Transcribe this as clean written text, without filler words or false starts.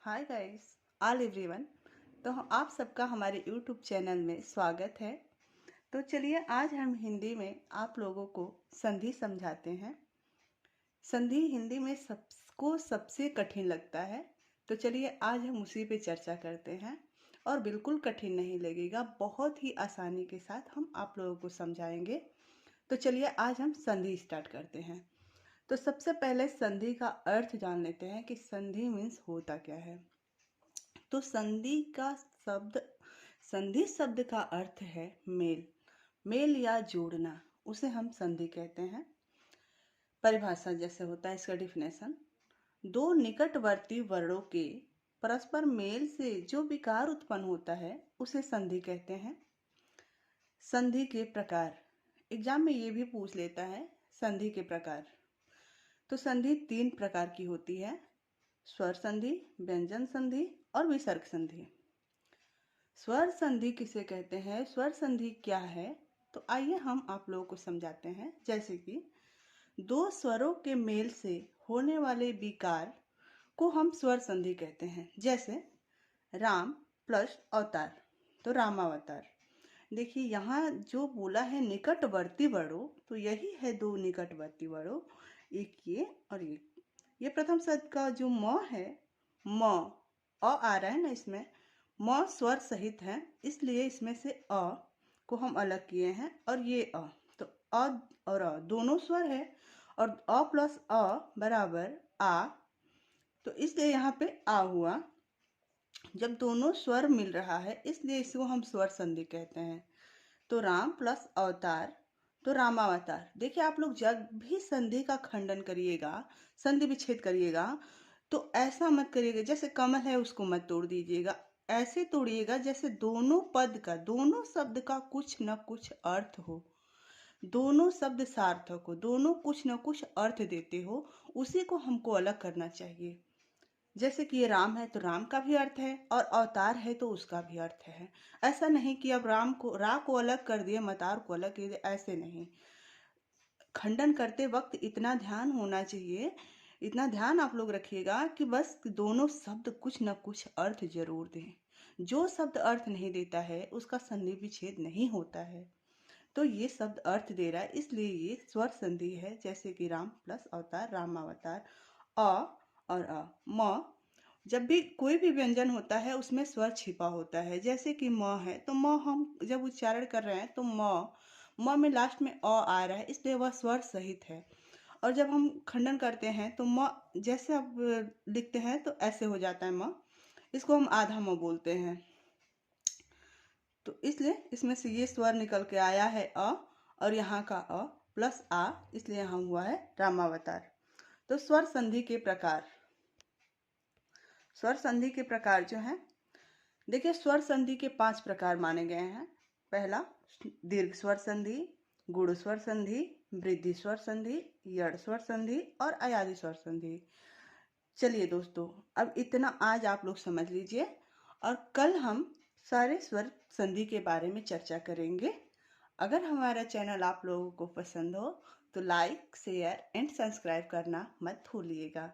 Hi guys, all everyone. तो आप सबका हमारे यूट्यूब चैनल में स्वागत है। तो चलिए आज हम हिंदी में आप लोगों को संधि समझाते हैं। संधि हिंदी में सबको सबसे कठिन लगता है। तो चलिए आज हम उसी पे चर्चा करते हैं और बिल्कुल कठिन नहीं लगेगा, बहुत ही आसानी के साथ हम आप लोगों को समझाएंगे। तो चलिए आज हम संधि स्टार्ट करते हैं। तो सबसे पहले संधि का अर्थ जान लेते हैं कि संधि मीन्स होता क्या है। तो संधि शब्द का अर्थ है मेल, मेल या जोड़ना, उसे हम संधि कहते हैं। परिभाषा जैसे होता है इसका डिफिनेशन, दो निकटवर्ती वर्णों के परस्पर मेल से जो विकार उत्पन्न होता है उसे संधि कहते हैं। संधि के प्रकार, एग्जाम में ये भी पूछ लेता है संधि के प्रकार। तो संधि तीन प्रकार की होती है, स्वर संधि, व्यंजन संधि और विसर्ग संधि। स्वर संधि किसे कहते हैं, स्वर संधि क्या है, तो आइए हम आप लोगों को समझाते हैं। जैसे कि दो स्वरों के मेल से होने वाले विकार को हम स्वर संधि कहते हैं। जैसे राम प्लस अवतार, तो रामावतार। देखिए यहाँ जो बोला है निकटवर्ती वर्णों, तो यही है दो निकटवर्ती वर्णों, एक ये और ये प्रथम शब्द का जो म है, म आ रहा है ना, इसमें म स्वर सहित है, इसलिए इसमें से अ को हम अलग किए हैं। और ये तो अ और दोनों स्वर है और अ प्लस अ बराबर आ, तो इसलिए यहाँ पे आ हुआ। जब दोनों स्वर मिल रहा है इसलिए इसको हम स्वर संधि कहते हैं। तो राम प्लस अवतार, तो रामावतार। देखिए आप लोग जब भी संधि का खंडन करिएगा, संधि विच्छेद करिएगा, तो ऐसा मत करिएगा जैसे कमल है उसको मत तोड़ दीजिएगा, ऐसे तोड़िएगा जैसे दोनों पद का, दोनों शब्द का कुछ न कुछ अर्थ हो, दोनों शब्द सार्थक हो, दोनों कुछ न कुछ अर्थ देते हो, उसी को हमको अलग करना चाहिए। जैसे कि ये राम है तो राम का भी अर्थ है और अवतार है तो उसका भी अर्थ है। ऐसा नहीं कि अब राम को रा को अलग कर दिए, मतार को अलग कर दिए, ऐसे नहीं। खंडन करते वक्त इतना ध्यान होना चाहिए, इतना ध्यान आप लोग रखिएगा कि बस दोनों शब्द कुछ न कुछ अर्थ जरूर दें। जो शब्द अर्थ नहीं देता है उसका संधि विच्छेद नहीं होता है। तो ये शब्द अर्थ दे रहा है इसलिए ये स्वर संधि है। जैसे कि राम प्लस अवतार, रामावतार। अ और म, जब भी कोई भी व्यंजन होता है उसमें स्वर छिपा होता है। जैसे कि म है तो म हम जब उच्चारण कर रहे हैं तो म में लास्ट में अ आ रहा है इसलिए वह स्वर सहित है। और जब हम खंडन करते हैं तो म जैसे अब लिखते हैं तो ऐसे हो जाता है म, इसको हम आधा म बोलते हैं। तो इसलिए इसमें से ये स्वर निकल के आया है अ और यहाँ का अ प्लस आ, इसलिए यहाँ हुआ है रामावतार। तो स्वर संधि के प्रकार, स्वर संधि के प्रकार जो हैं, देखिए स्वर संधि के 5 प्रकार माने गए हैं। पहला दीर्घ स्वर संधि, गुण स्वर संधि, वृद्धि स्वर संधि, यड़ स्वर संधि और अयादि स्वर संधि। चलिए दोस्तों, अब इतना आज आप लोग समझ लीजिए और कल हम सारे स्वर संधि के बारे में चर्चा करेंगे। अगर हमारा चैनल आप लोगों को पसंद हो तो लाइक, शेयर एंड सब्सक्राइब करना मत भूलिएगा।